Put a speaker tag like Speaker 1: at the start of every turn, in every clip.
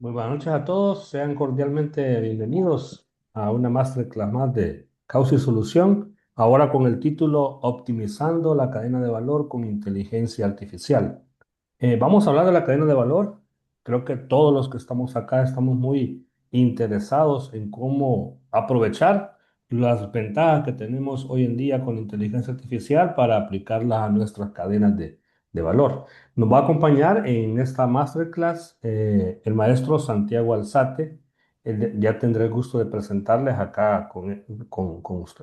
Speaker 1: Muy buenas noches a todos, sean cordialmente bienvenidos a una masterclass más de Causa y Solución, ahora con el título Optimizando la cadena de valor con inteligencia artificial. Vamos a hablar de la cadena de valor. Creo que todos los que estamos acá estamos muy interesados en cómo aprovechar las ventajas que tenemos hoy en día con la inteligencia artificial para aplicarlas a nuestras cadenas de valor. Nos va a acompañar en esta masterclass el maestro Santiago Alzate. Ya tendré el gusto de presentarles acá con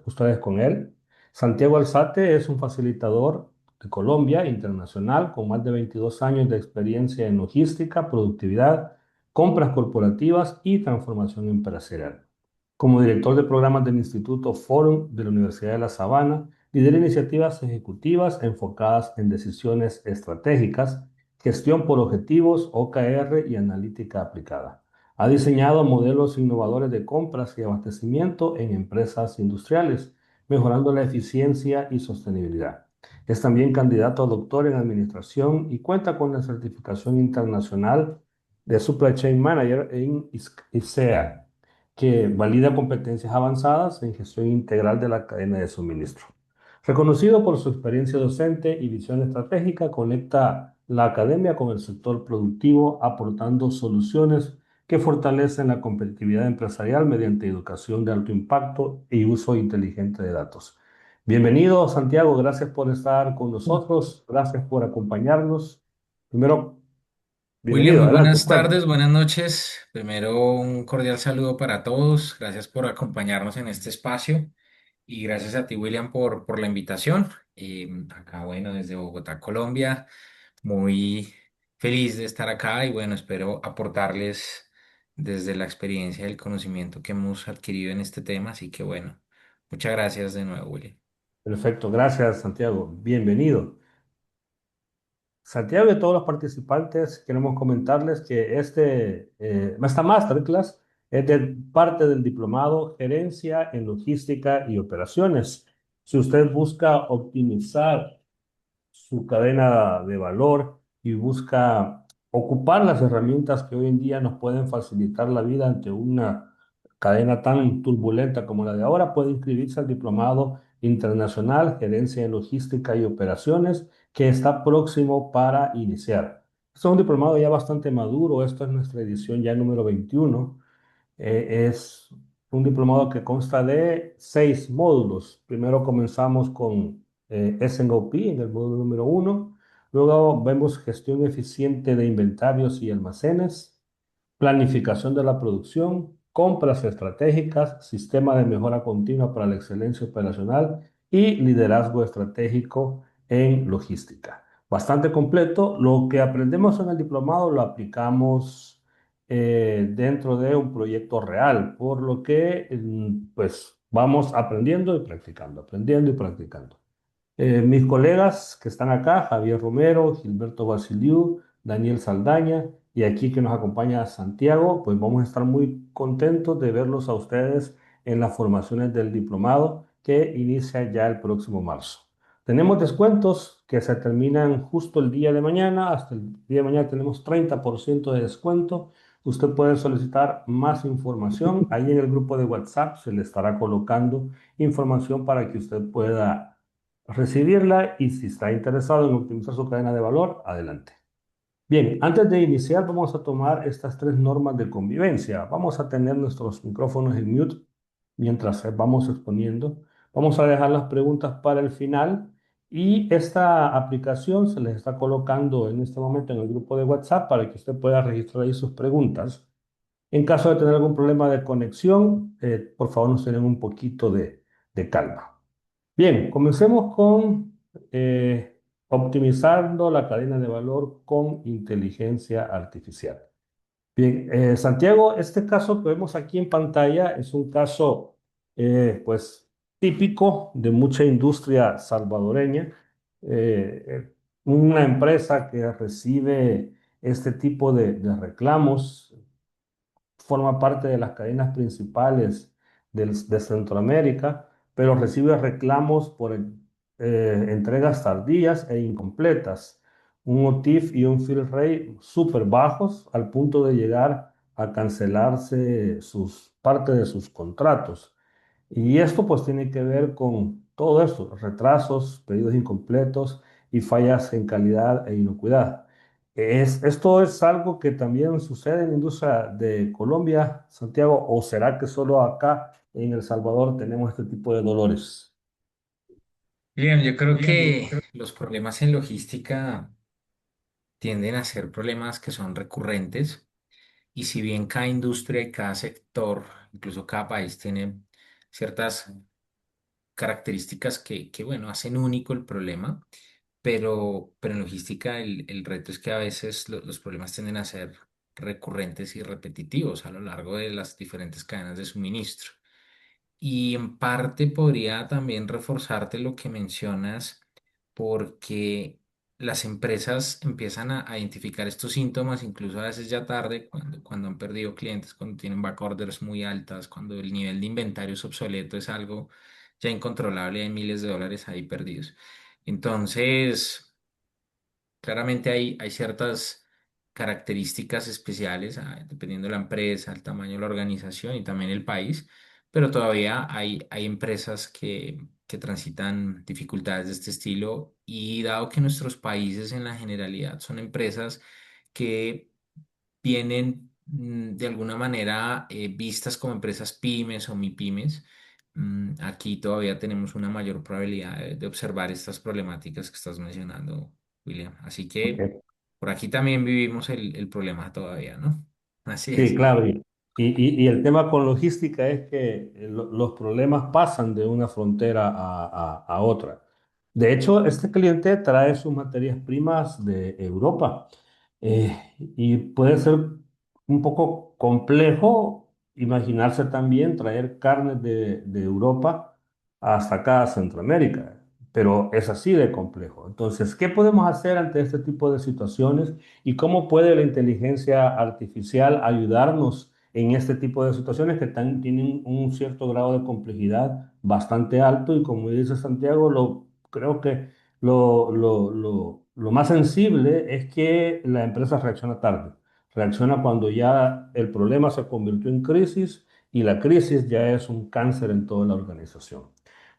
Speaker 1: ustedes con él. Santiago Alzate es un facilitador de Colombia internacional con más de 22 años de experiencia en logística, productividad, compras corporativas y transformación empresarial. Como director de programas del Instituto Forum de la Universidad de La Sabana, lidera iniciativas ejecutivas enfocadas en decisiones estratégicas, gestión por objetivos, OKR y analítica aplicada. Ha diseñado modelos innovadores de compras y abastecimiento en empresas industriales, mejorando la eficiencia y sostenibilidad. Es también candidato a doctor en administración y cuenta con la certificación internacional de Supply Chain Manager en ISEA, que valida competencias avanzadas en gestión integral de la cadena de suministro. Reconocido por su experiencia docente y visión estratégica, conecta la academia con el sector productivo, aportando soluciones que fortalecen la competitividad empresarial mediante educación de alto impacto y uso inteligente de datos. Bienvenido, Santiago. Gracias por estar con nosotros. Gracias por acompañarnos. Primero,
Speaker 2: William,
Speaker 1: bienvenido.
Speaker 2: muy
Speaker 1: Adelante,
Speaker 2: buenas
Speaker 1: cuéntame.
Speaker 2: tardes, buenas noches. Primero, un cordial saludo para todos. Gracias por acompañarnos en este espacio y gracias a ti, William, por la invitación. Acá, bueno, desde Bogotá, Colombia, muy feliz de estar acá y bueno, espero aportarles desde la experiencia y el conocimiento que hemos adquirido en este tema. Así que bueno, muchas gracias de nuevo, William.
Speaker 1: Perfecto. Gracias, Santiago. Bienvenido. Santiago y a todos los participantes, queremos comentarles que esta masterclass es parte del diplomado Gerencia en Logística y Operaciones. Si usted busca optimizar su cadena de valor y busca ocupar las herramientas que hoy en día nos pueden facilitar la vida ante una cadena tan turbulenta como la de ahora, puede inscribirse al Diplomado Internacional Gerencia en Logística y Operaciones, que está próximo para iniciar. Este es un diplomado ya bastante maduro, esto es nuestra edición ya número 21. Es un diplomado que consta de 6 módulos. Primero comenzamos con S&OP en el módulo número 1. Luego vemos gestión eficiente de inventarios y almacenes, planificación de la producción, compras estratégicas, sistema de mejora continua para la excelencia operacional y liderazgo estratégico en logística. Bastante completo. Lo que aprendemos en el diplomado lo aplicamos dentro de un proyecto real, por lo que pues vamos aprendiendo y practicando, aprendiendo y practicando. Mis colegas que están acá, Javier Romero, Gilberto Basiliu, Daniel Saldaña y aquí que nos acompaña Santiago, pues vamos a estar muy contentos de verlos a ustedes en las formaciones del diplomado que inicia ya el próximo marzo. Tenemos descuentos que se terminan justo el día de mañana, hasta el día de mañana tenemos 30% de descuento. Usted puede solicitar más información, ahí en el grupo de WhatsApp se le estará colocando información para que usted pueda recibirla y si está interesado en optimizar su cadena de valor, adelante. Bien, antes de iniciar vamos a tomar estas 3 normas de convivencia. Vamos a tener nuestros micrófonos en mute mientras vamos exponiendo. Vamos a dejar las preguntas para el final y esta aplicación se les está colocando en este momento en el grupo de WhatsApp para que usted pueda registrar ahí sus preguntas. En caso de tener algún problema de conexión, por favor nos tienen un poquito de calma. Bien, comencemos con optimizando la cadena de valor con inteligencia artificial. Bien, Santiago, este caso que vemos aquí en pantalla es un caso, pues, típico de mucha industria salvadoreña. Una empresa que recibe este tipo de reclamos forma parte de las cadenas principales de Centroamérica, pero recibe reclamos por entregas tardías e incompletas, un OTIF y un fill rate súper bajos al punto de llegar a cancelarse parte de sus contratos. Y esto pues tiene que ver con todo esto, retrasos, pedidos incompletos y fallas en calidad e inocuidad. ¿Esto es algo que también sucede en la industria de Colombia, Santiago, o será que solo acá en El Salvador tenemos este tipo de dolores?
Speaker 2: Bien, yo creo que los problemas en logística tienden a ser problemas que son recurrentes y si bien cada industria y cada sector, incluso cada país tiene ciertas características bueno, hacen único el problema, pero en logística el reto es que a veces los problemas tienden a ser recurrentes y repetitivos a lo largo de las diferentes cadenas de suministro. Y en parte podría también reforzarte lo que mencionas porque las empresas empiezan a identificar estos síntomas, incluso a veces ya tarde, cuando han perdido clientes, cuando tienen back orders muy altas, cuando el nivel de inventario es obsoleto, es algo ya incontrolable, hay miles de dólares ahí perdidos. Entonces, claramente hay ciertas características especiales, dependiendo de la empresa, el tamaño de la organización y también el país, pero todavía hay empresas que transitan dificultades de este estilo y dado que nuestros países en la generalidad son empresas que vienen de alguna manera vistas como empresas pymes o MIPYMES, aquí todavía tenemos una mayor probabilidad de observar estas problemáticas que estás mencionando, William. Así que
Speaker 1: Ok.
Speaker 2: por aquí también vivimos el problema todavía, ¿no? Así
Speaker 1: Sí,
Speaker 2: es.
Speaker 1: claro. Y el tema con logística es que los problemas pasan de una frontera a otra. De hecho, este cliente trae sus materias primas de Europa y puede ser un poco complejo imaginarse también traer carnes de Europa hasta acá a Centroamérica, pero es así de complejo. Entonces, ¿qué podemos hacer ante este tipo de situaciones? ¿Y cómo puede la inteligencia artificial ayudarnos en este tipo de situaciones que tienen un cierto grado de complejidad bastante alto? Y como dice Santiago, creo que lo más sensible es que la empresa reacciona tarde. Reacciona cuando ya el problema se convirtió en crisis y la crisis ya es un cáncer en toda la organización.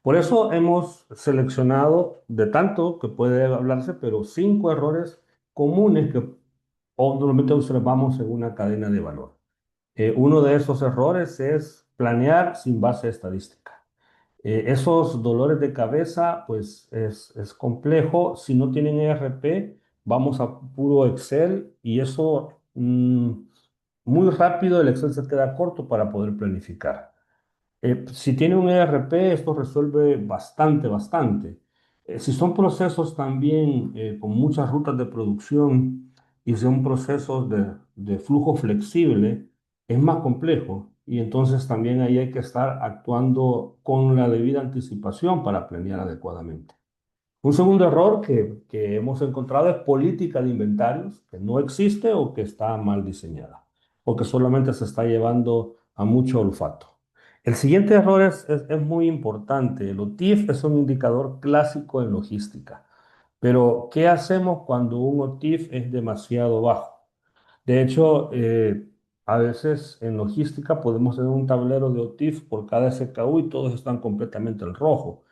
Speaker 1: Por eso hemos seleccionado, de tanto que puede hablarse, pero 5 errores comunes que normalmente observamos en una cadena de valor. Uno de esos errores es planear sin base estadística. Esos dolores de cabeza, pues es complejo. Si no tienen ERP, vamos a puro Excel y eso muy rápido el Excel se queda corto para poder planificar. Si tiene un ERP, esto resuelve bastante. Si son procesos también con muchas rutas de producción y son procesos de flujo flexible, es más complejo y entonces también ahí hay que estar actuando con la debida anticipación para planear adecuadamente. Un segundo error que hemos encontrado es política de inventarios, que no existe o que está mal diseñada, o que solamente se está llevando a mucho olfato. El siguiente error es muy importante. El OTIF es un indicador clásico en logística, pero ¿qué hacemos cuando un OTIF es demasiado bajo? De hecho, a veces en logística podemos tener un tablero de OTIF por cada SKU y todos están completamente en rojo.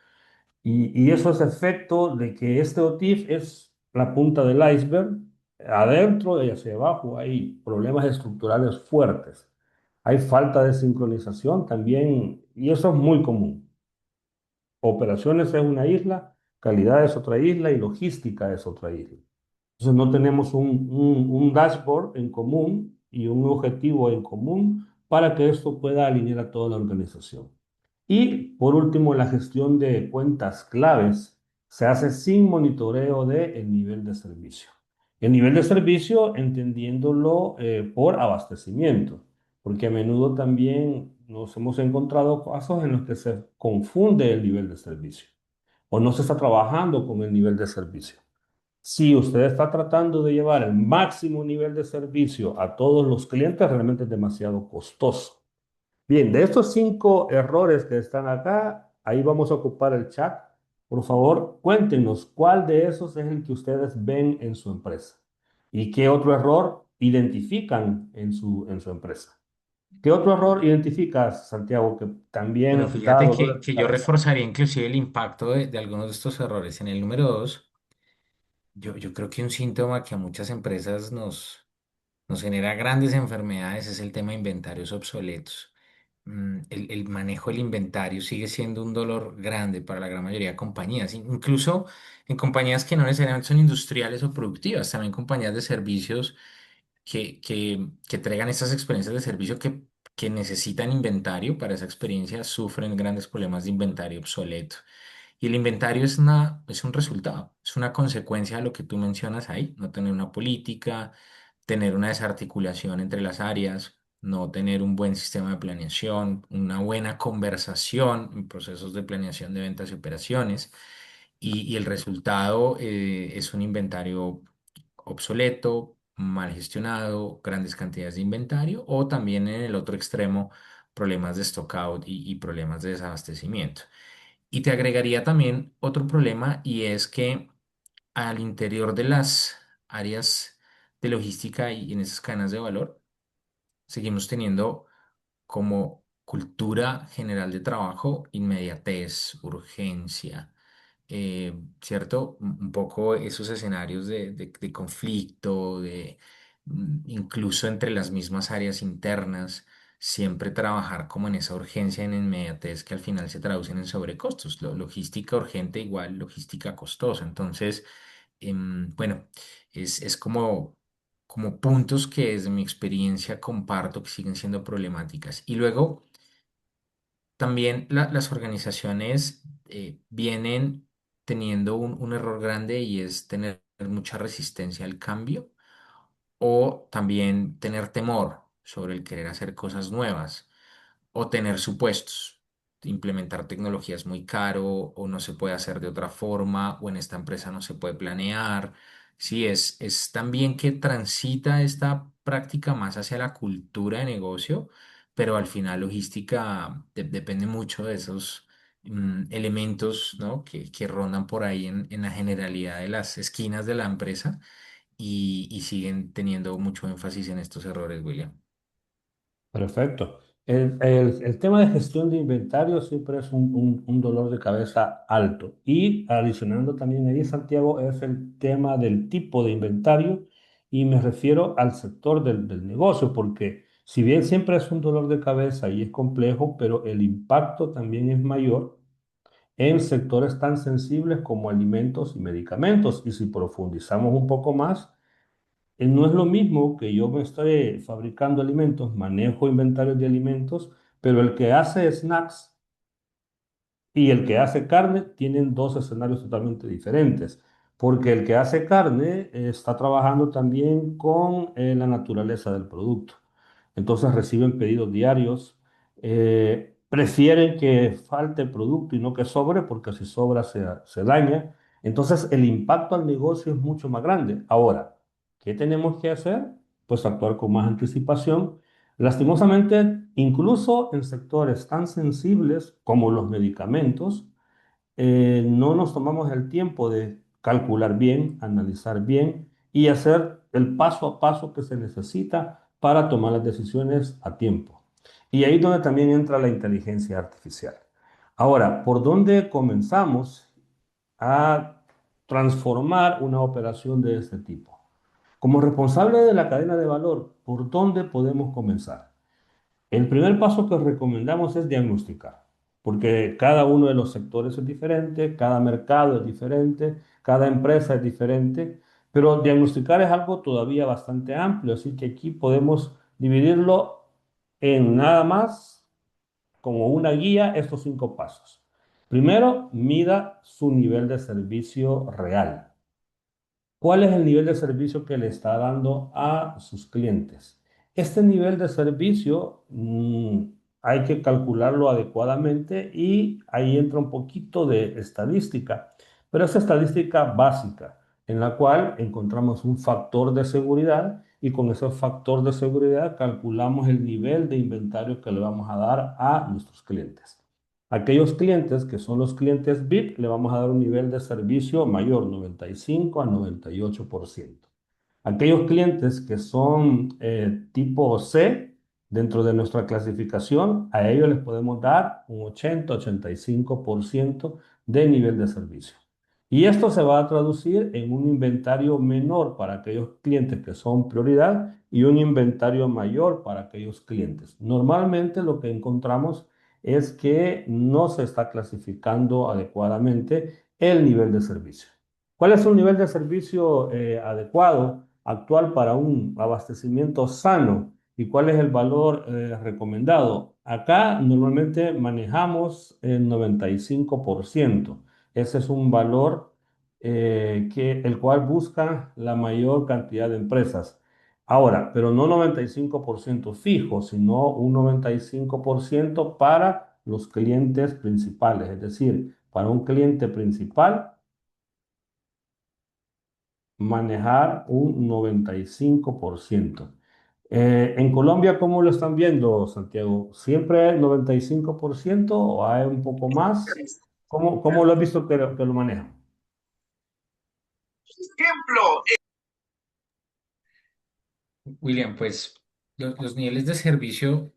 Speaker 1: Y eso es efecto de que este OTIF es la punta del iceberg. Adentro y hacia abajo hay problemas estructurales fuertes. Hay falta de sincronización también, y eso es muy común. Operaciones es una isla, calidad es otra isla y logística es otra isla. Entonces no tenemos un dashboard en común y un objetivo en común para que esto pueda alinear a toda la organización. Y por último, la gestión de cuentas claves se hace sin monitoreo del nivel de servicio. El nivel de servicio entendiéndolo por abastecimiento, porque a menudo también nos hemos encontrado casos en los que se confunde el nivel de servicio o no se está trabajando con el nivel de servicio. Si usted está tratando de llevar el máximo nivel de servicio a todos los clientes, realmente es demasiado costoso. Bien, de estos 5 errores que están acá, ahí vamos a ocupar el chat. Por favor, cuéntenos cuál de esos es el que ustedes ven en su empresa y qué otro error identifican en su empresa. ¿Qué otro error identificas, Santiago, que
Speaker 2: Bueno,
Speaker 1: también da
Speaker 2: fíjate
Speaker 1: dolor de
Speaker 2: que yo
Speaker 1: cabeza?
Speaker 2: reforzaría inclusive el impacto de algunos de estos errores. En el número dos, yo creo que un síntoma que a muchas empresas nos genera grandes enfermedades es el tema de inventarios obsoletos. El manejo del inventario sigue siendo un dolor grande para la gran mayoría de compañías, incluso en compañías que no necesariamente son industriales o productivas, también compañías de servicios que traigan estas experiencias de servicio que necesitan inventario para esa experiencia sufren grandes problemas de inventario obsoleto. Y el inventario es un resultado, es una consecuencia de lo que tú mencionas ahí, no tener una política, tener una desarticulación entre las áreas, no tener un buen sistema de planeación, una buena conversación en procesos de planeación de ventas y operaciones. Y el resultado es un inventario obsoleto, mal gestionado, grandes cantidades de inventario o también en el otro extremo problemas de stockout y problemas de desabastecimiento. Y te agregaría también otro problema y es que al interior de las áreas de logística y en esas cadenas de valor, seguimos teniendo como cultura general de trabajo inmediatez, urgencia, ¿cierto? Un poco esos escenarios de conflicto, incluso entre las mismas áreas internas, siempre trabajar como en esa urgencia, en inmediatez que al final se traducen en sobrecostos. Logística urgente igual logística costosa. Entonces, bueno, es como puntos que desde mi experiencia comparto que siguen siendo problemáticas. Y luego, también las organizaciones vienen teniendo un error grande y es tener mucha resistencia al cambio o también tener temor sobre el querer hacer cosas nuevas o tener supuestos. Implementar tecnología es muy caro o no se puede hacer de otra forma o en esta empresa no se puede planear. Sí, es también que transita esta práctica más hacia la cultura de negocio, pero al final logística depende mucho de esos elementos, ¿no? que rondan por ahí en la generalidad de las esquinas de la empresa y siguen teniendo mucho énfasis en estos errores, William.
Speaker 1: Perfecto. El tema de gestión de inventario siempre es un dolor de cabeza alto. Y adicionando también ahí, Santiago, es el tema del tipo de inventario y me refiero al sector del negocio, porque si bien siempre es un dolor de cabeza y es complejo, pero el impacto también es mayor en sectores tan sensibles como alimentos y medicamentos. Y si profundizamos un poco más, no es lo mismo que yo me estoy fabricando alimentos, manejo inventarios de alimentos, pero el que hace snacks y el que hace carne tienen dos escenarios totalmente diferentes, porque el que hace carne está trabajando también con la naturaleza del producto. Entonces reciben pedidos diarios, prefieren que falte el producto y no que sobre, porque si sobra se daña. Entonces el impacto al negocio es mucho más grande. Ahora, ¿qué tenemos que hacer? Pues actuar con más anticipación. Lastimosamente, incluso en sectores tan sensibles como los medicamentos, no nos tomamos el tiempo de calcular bien, analizar bien y hacer el paso a paso que se necesita para tomar las decisiones a tiempo. Y ahí es donde también entra la inteligencia artificial. Ahora, ¿por dónde comenzamos a transformar una operación de este tipo? Como responsable de la cadena de valor, ¿por dónde podemos comenzar? El primer paso que recomendamos es diagnosticar, porque cada uno de los sectores es diferente, cada mercado es diferente, cada empresa es diferente, pero diagnosticar es algo todavía bastante amplio, así que aquí podemos dividirlo en nada más como una guía estos 5 pasos. Primero, mida su nivel de servicio real. ¿Cuál es el nivel de servicio que le está dando a sus clientes? Este nivel de servicio hay que calcularlo adecuadamente y ahí entra un poquito de estadística, pero es estadística básica en la cual encontramos un factor de seguridad y con ese factor de seguridad calculamos el nivel de inventario que le vamos a dar a nuestros clientes. Aquellos clientes que son los clientes VIP, le vamos a dar un nivel de servicio mayor, 95 a 98%. Aquellos clientes que son tipo C dentro de nuestra clasificación, a ellos les podemos dar un 80-85% de nivel de servicio. Y esto se va a traducir en un inventario menor para aquellos clientes que son prioridad y un inventario mayor para aquellos clientes. Normalmente lo que encontramos es que no se está clasificando adecuadamente el nivel de servicio. ¿Cuál es un nivel de servicio adecuado, actual para un abastecimiento sano? ¿Y cuál es el valor recomendado? Acá normalmente manejamos el 95%. Ese es un valor el cual busca la mayor cantidad de empresas. Ahora, pero no 95% fijo, sino un 95% para los clientes principales. Es decir, para un cliente principal, manejar un 95%. En Colombia, ¿cómo lo están viendo, Santiago? ¿Siempre el 95% o hay un poco más? ¿Cómo lo has visto que lo manejan?
Speaker 2: William, pues los niveles de servicio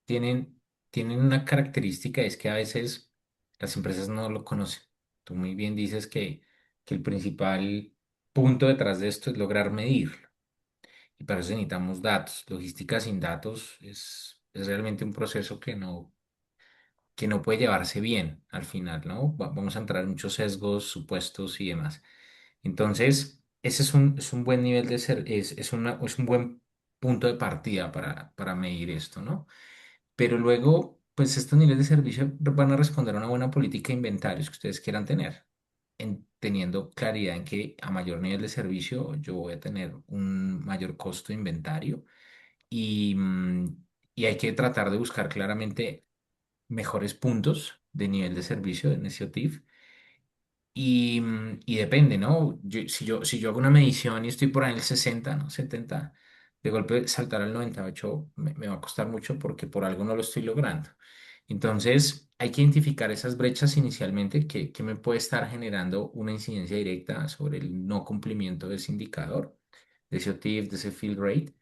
Speaker 2: tienen, tienen una característica, es que a veces las empresas no lo conocen. Tú muy bien dices que el principal punto detrás de esto es lograr medirlo. Y para eso necesitamos datos. Logística sin datos es realmente un proceso que no puede llevarse bien al final, ¿no? Vamos a entrar en muchos sesgos, supuestos y demás. Entonces, ese es un buen nivel de ser, es un buen punto de partida para medir esto, ¿no? Pero luego, pues estos niveles de servicio van a responder a una buena política de inventarios que ustedes quieran tener, teniendo claridad en que a mayor nivel de servicio yo voy a tener un mayor costo de inventario y, y hay que tratar de buscar claramente mejores puntos de nivel de servicio en ese OTIF. Y depende, ¿no? Si yo hago una medición y estoy por ahí en el 60, ¿no? 70, de golpe saltar al 98 me va a costar mucho porque por algo no lo estoy logrando. Entonces, hay que identificar esas brechas inicialmente que me puede estar generando una incidencia directa sobre el no cumplimiento de ese indicador, de ese OTIF, de ese fill rate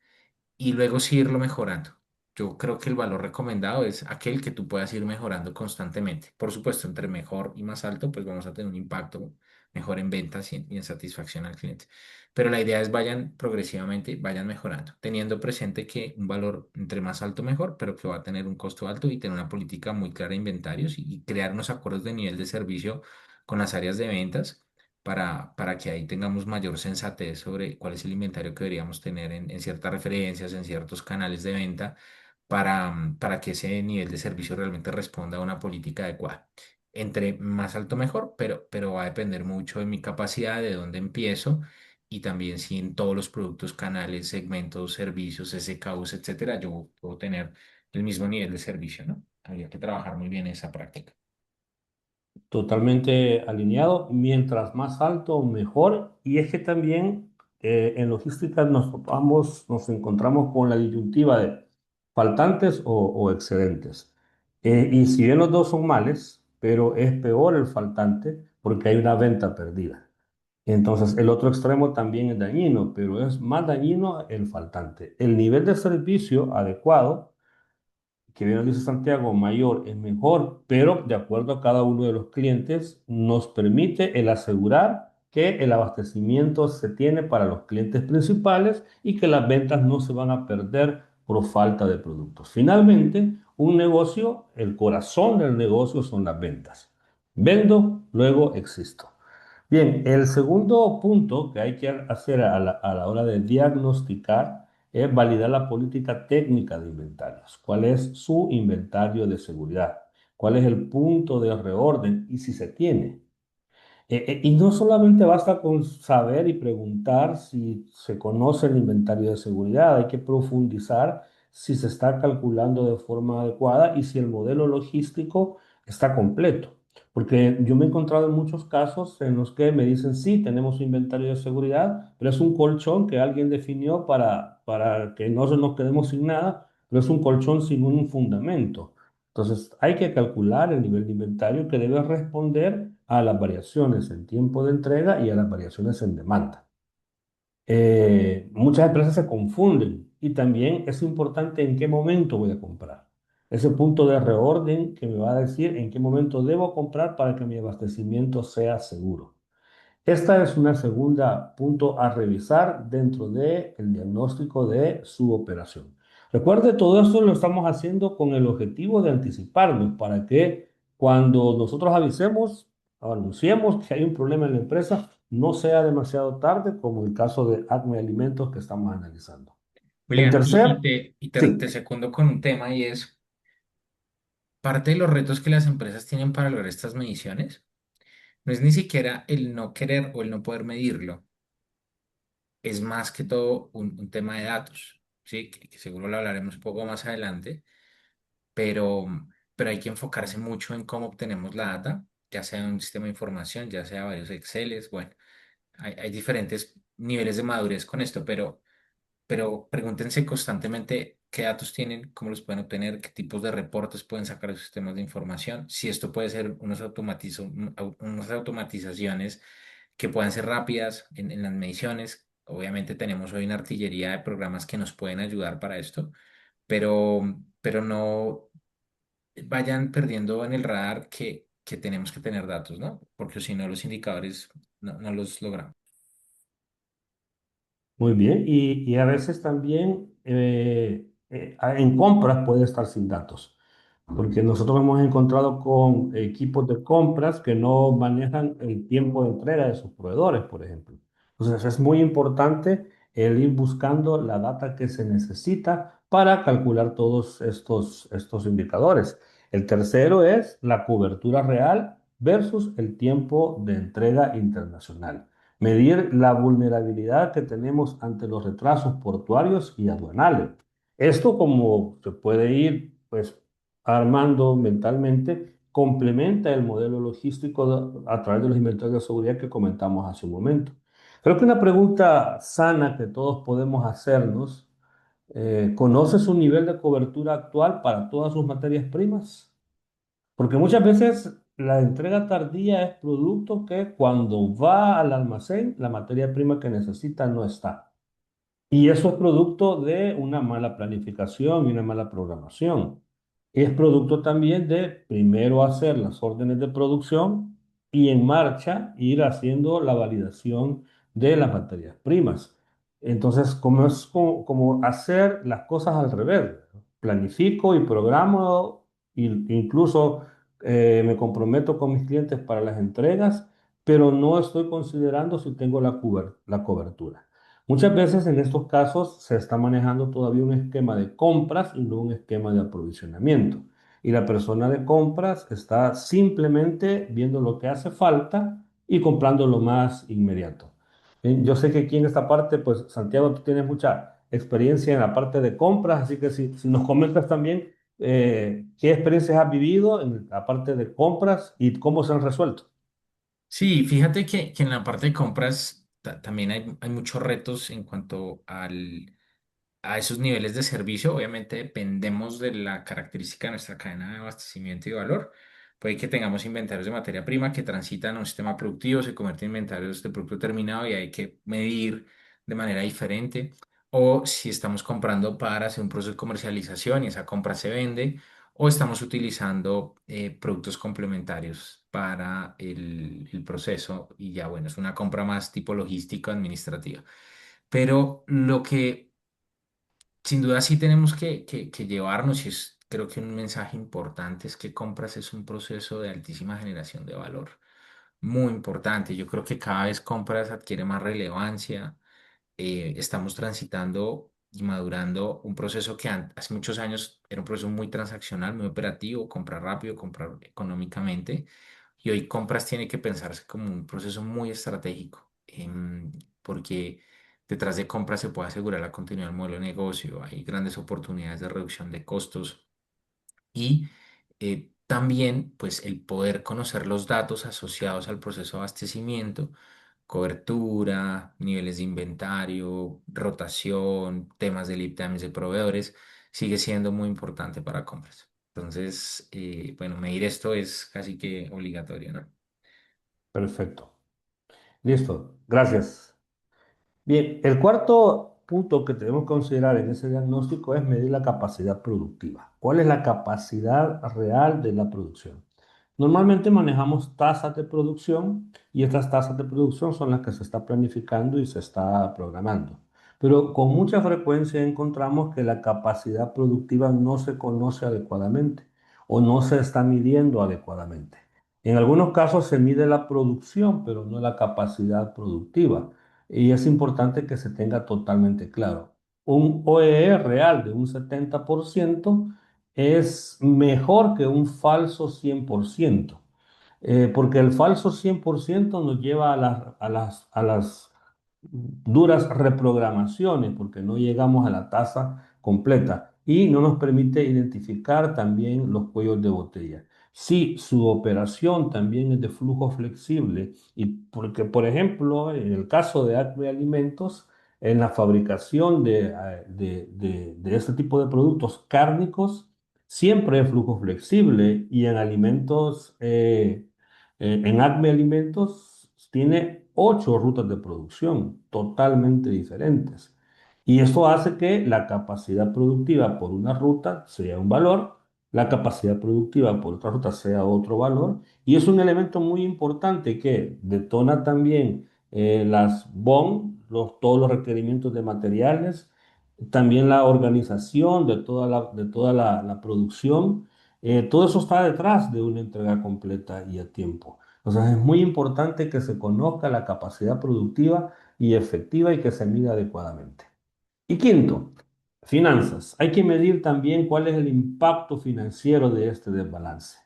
Speaker 2: y luego sí irlo mejorando. Yo creo que el valor recomendado es aquel que tú puedas ir mejorando constantemente. Por supuesto, entre mejor y más alto, pues vamos a tener un impacto mejor en ventas y en satisfacción al cliente. Pero la idea es vayan progresivamente, vayan mejorando, teniendo presente que un valor entre más alto mejor, pero que va a tener un costo alto y tener una política muy clara de inventarios y crear unos acuerdos de nivel de servicio con las áreas de ventas para que ahí tengamos mayor sensatez sobre cuál es el inventario que deberíamos tener en ciertas referencias, en ciertos canales de venta, para que ese nivel de servicio realmente responda a una política adecuada. Entre más alto mejor, pero va a depender mucho de mi capacidad, de dónde empiezo y también si en todos los productos, canales, segmentos, servicios, SKUs, etcétera, yo puedo tener el mismo nivel de servicio, ¿no? Habría que trabajar muy bien esa práctica.
Speaker 1: Totalmente alineado. Mientras más alto, mejor. Y es que también en logística nos encontramos con la disyuntiva de faltantes o excedentes. Y si bien los dos son males, pero es peor el faltante porque hay una venta perdida. Entonces, el otro extremo también es dañino, pero es más dañino el faltante. El nivel de servicio adecuado que bien nos dice Santiago, mayor es mejor, pero de acuerdo a cada uno de los clientes, nos permite el asegurar que el abastecimiento se tiene para los clientes principales y que las ventas no se van a perder por falta de productos. Finalmente, un negocio, el corazón del negocio son las ventas. Vendo, luego existo. Bien, el segundo punto que hay que hacer a la hora de diagnosticar es validar la política técnica de inventarios. ¿Cuál es su inventario de seguridad? ¿Cuál es el punto de reorden? Y si se tiene. Y no solamente basta con saber y preguntar si se conoce el inventario de seguridad, hay que profundizar si se está calculando de forma adecuada y si el modelo logístico está completo. Porque yo me he encontrado en muchos casos en los que me dicen, sí, tenemos un inventario de seguridad, pero es un colchón que alguien definió para que no nos quedemos sin nada, pero es un colchón sin un fundamento. Entonces, hay que calcular el nivel de inventario que debe responder a las variaciones en tiempo de entrega y a las variaciones en demanda. Muchas empresas se confunden y también es importante en qué momento voy a comprar. Ese punto de reorden que me va a decir en qué momento debo comprar para que mi abastecimiento sea seguro. Esta es una segunda punto a revisar dentro del diagnóstico de su operación. Recuerde, todo esto lo estamos haciendo con el objetivo de anticiparnos para que cuando nosotros avisemos o anunciemos que hay un problema en la empresa, no sea demasiado tarde, como el caso de Acme Alimentos que estamos analizando. El
Speaker 2: William,
Speaker 1: tercer,
Speaker 2: te
Speaker 1: sí,
Speaker 2: secundo con un tema y es parte de los retos que las empresas tienen para lograr estas mediciones. No es ni siquiera el no querer o el no poder medirlo, es más que todo un tema de datos, ¿sí? Que seguro lo hablaremos un poco más adelante, pero, pero hay que enfocarse mucho en cómo obtenemos la data, ya sea en un sistema de información, ya sea varios Exceles, bueno, hay diferentes niveles de madurez con esto, pero pregúntense constantemente qué datos tienen, cómo los pueden obtener, qué tipos de reportes pueden sacar de sus sistemas de información, si esto puede ser unas automatizaciones que puedan ser rápidas en las mediciones. Obviamente tenemos hoy una artillería de programas que nos pueden ayudar para esto, pero no vayan perdiendo en el radar que tenemos que tener datos, ¿no? Porque si no, los indicadores no los logramos.
Speaker 1: muy bien. Y a veces también en compras puede estar sin datos. Porque nosotros hemos encontrado con equipos de compras que no manejan el tiempo de entrega de sus proveedores, por ejemplo. Entonces es muy importante el ir buscando la data que se necesita para calcular todos estos indicadores. El tercero es la cobertura real versus el tiempo de entrega internacional. Medir la vulnerabilidad que tenemos ante los retrasos portuarios y aduanales. Esto como se puede ir, pues armando mentalmente, complementa el modelo logístico a través de los inventarios de seguridad que comentamos hace un momento. Creo que una pregunta sana que todos podemos hacernos, ¿conoce su nivel de cobertura actual para todas sus materias primas? Porque muchas veces la entrega tardía es producto que cuando va al almacén, la materia prima que necesita no está. Y eso es producto de una mala planificación y una mala programación. Es producto también de primero hacer las órdenes de producción y en marcha ir haciendo la validación de las materias primas. Entonces, como es como hacer las cosas al revés. Planifico y programo, incluso me comprometo con mis clientes para las entregas, pero no estoy considerando si tengo la cobertura. Muchas veces en estos casos se está manejando todavía un esquema de compras y no un esquema de aprovisionamiento. Y la persona de compras está simplemente viendo lo que hace falta y comprando lo más inmediato. Yo sé que aquí en esta parte, pues Santiago, tú tienes mucha experiencia en la parte de compras, así que si nos comentas también qué experiencias has vivido en la parte de compras y cómo se han resuelto.
Speaker 2: Sí, fíjate que en la parte de compras también hay muchos retos en cuanto a esos niveles de servicio. Obviamente dependemos de la característica de nuestra cadena de abastecimiento y valor. Puede que tengamos inventarios de materia prima que transitan a un sistema productivo, se convierten en inventarios de producto terminado y hay que medir de manera diferente. O si estamos comprando para hacer un proceso de comercialización y esa compra se vende, o estamos utilizando productos complementarios para el proceso y ya, bueno, es una compra más tipo logística administrativa. Pero lo que sin duda sí tenemos que llevarnos, y es creo que un mensaje importante, es que compras es un proceso de altísima generación de valor, muy importante. Yo creo que cada vez compras adquiere más relevancia. Estamos transitando y madurando un proceso que hace muchos años era un proceso muy transaccional, muy operativo, comprar rápido, comprar económicamente. Y hoy compras tiene que pensarse como un proceso muy estratégico, porque detrás de compras se puede asegurar la continuidad del modelo de negocio, hay grandes oportunidades de reducción de costos y también pues el poder conocer los datos asociados al proceso de abastecimiento, cobertura, niveles de inventario, rotación, temas de lead times de proveedores, sigue siendo muy importante para compras. Entonces, bueno, medir esto es casi que obligatorio, ¿no?
Speaker 1: Perfecto. Listo. Gracias. Bien, el cuarto punto que tenemos que considerar en ese diagnóstico es medir la capacidad productiva. ¿Cuál es la capacidad real de la producción? Normalmente manejamos tasas de producción y estas tasas de producción son las que se está planificando y se está programando. Pero con mucha frecuencia encontramos que la capacidad productiva no se conoce adecuadamente o no se está midiendo adecuadamente. En algunos casos se mide la producción, pero no la capacidad productiva. Y es importante que se tenga totalmente claro. Un OEE real de un 70% es mejor que un falso 100%, porque el falso 100% nos lleva a las duras reprogramaciones, porque no llegamos a la tasa completa y no nos permite identificar también los cuellos de botella. Si su operación también es de flujo flexible, y porque, por ejemplo, en el caso de Acme Alimentos, en la fabricación de este tipo de productos cárnicos, siempre es flujo flexible y en alimentos, en Acme Alimentos tiene 8 rutas de producción totalmente diferentes. Y esto hace que la capacidad productiva por una ruta sea un valor, la capacidad productiva por otra ruta sea otro valor, y es un elemento muy importante que detona también las BOM, todos los requerimientos de materiales, también la organización de toda la producción. Todo eso está detrás de una entrega completa y a tiempo. Entonces es muy importante que se conozca la capacidad productiva y efectiva y que se mida adecuadamente. Y quinto, finanzas. Hay que medir también cuál es el impacto financiero de este desbalance.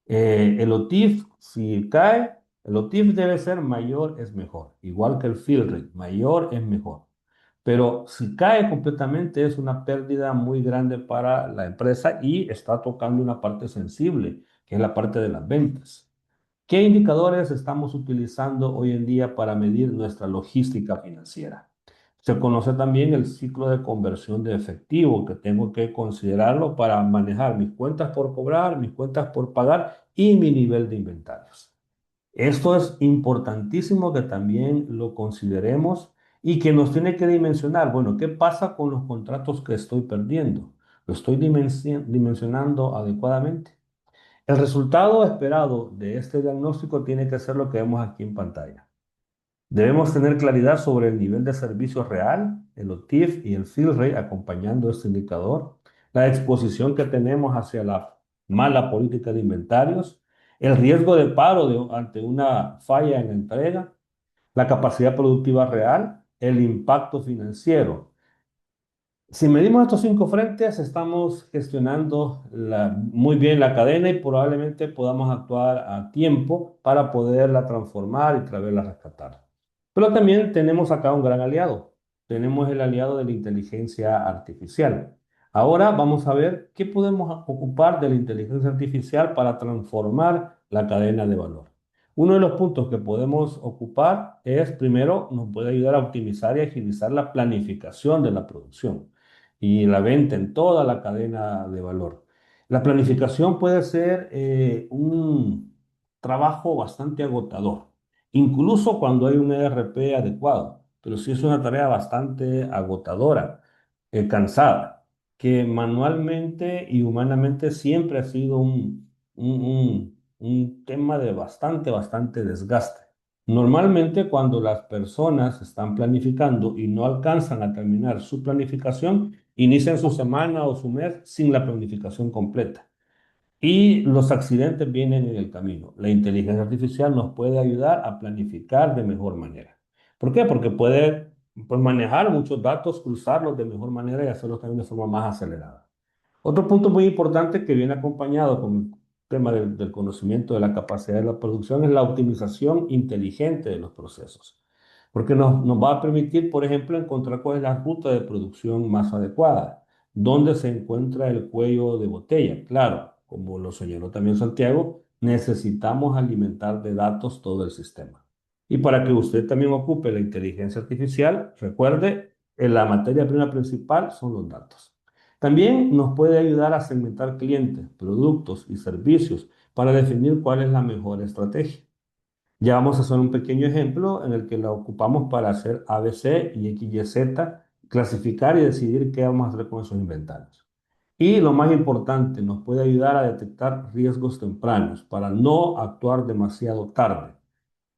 Speaker 1: El OTIF, si cae, el OTIF debe ser mayor es mejor, igual que el fill rate, mayor es mejor. Pero si cae completamente es una pérdida muy grande para la empresa y está tocando una parte sensible, que es la parte de las ventas. ¿Qué indicadores estamos utilizando hoy en día para medir nuestra logística financiera? Se conoce también el ciclo de conversión de efectivo, que tengo que considerarlo para manejar mis cuentas por cobrar, mis cuentas por pagar y mi nivel de inventarios. Esto es importantísimo que también lo consideremos y que nos tiene que dimensionar, bueno, ¿qué pasa con los contratos que estoy perdiendo? ¿Lo estoy dimensionando adecuadamente? El resultado esperado de este diagnóstico tiene que ser lo que vemos aquí en pantalla. Debemos tener claridad sobre el nivel de servicio real, el OTIF y el fill rate acompañando este indicador, la exposición que tenemos hacia la mala política de inventarios, el riesgo de paro ante una falla en la entrega, la capacidad productiva real, el impacto financiero. Si medimos estos 5 frentes, estamos gestionando muy bien la cadena y probablemente podamos actuar a tiempo para poderla transformar y traerla a rescatar. Pero también tenemos acá un gran aliado. Tenemos el aliado de la inteligencia artificial. Ahora vamos a ver qué podemos ocupar de la inteligencia artificial para transformar la cadena de valor. Uno de los puntos que podemos ocupar es, primero, nos puede ayudar a optimizar y agilizar la planificación de la producción y la venta en toda la cadena de valor. La planificación puede ser un trabajo bastante agotador, incluso cuando hay un ERP adecuado, pero sí es una tarea bastante agotadora, cansada, que manualmente y humanamente siempre ha sido un tema de bastante desgaste. Normalmente cuando las personas están planificando y no alcanzan a terminar su planificación, inician su semana o su mes sin la planificación completa. Y los accidentes vienen en el camino. La inteligencia artificial nos puede ayudar a planificar de mejor manera. ¿Por qué? Porque puede, pues, manejar muchos datos, cruzarlos de mejor manera y hacerlos también de forma más acelerada. Otro punto muy importante que viene acompañado con el tema del conocimiento de la capacidad de la producción es la optimización inteligente de los procesos, porque nos va a permitir, por ejemplo, encontrar cuál es la ruta de producción más adecuada, dónde se encuentra el cuello de botella. Claro, como lo señaló también Santiago, necesitamos alimentar de datos todo el sistema. Y para que usted también ocupe la inteligencia artificial, recuerde, la materia prima principal son los datos. También nos puede ayudar a segmentar clientes, productos y servicios para definir cuál es la mejor estrategia. Ya vamos a hacer un pequeño ejemplo en el que la ocupamos para hacer ABC y XYZ, clasificar y decidir qué vamos a hacer con esos inventarios. Y lo más importante, nos puede ayudar a detectar riesgos tempranos para no actuar demasiado tarde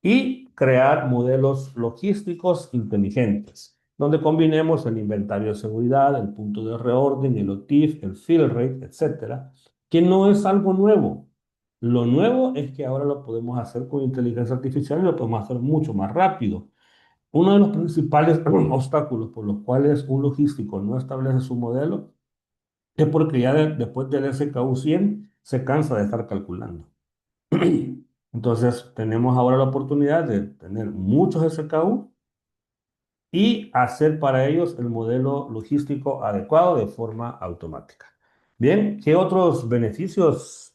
Speaker 1: y crear modelos logísticos inteligentes, donde combinemos el inventario de seguridad, el punto de reorden, el OTIF, el fill rate, etcétera, que no es algo nuevo. Lo nuevo es que ahora lo podemos hacer con inteligencia artificial y lo podemos hacer mucho más rápido. Uno de los principales obstáculos por los cuales un logístico no establece su modelo es porque ya después del SKU 100 se cansa de estar calculando. Entonces, tenemos ahora la oportunidad de tener muchos SKU y hacer para ellos el modelo logístico adecuado de forma automática. Bien, ¿qué otros beneficios,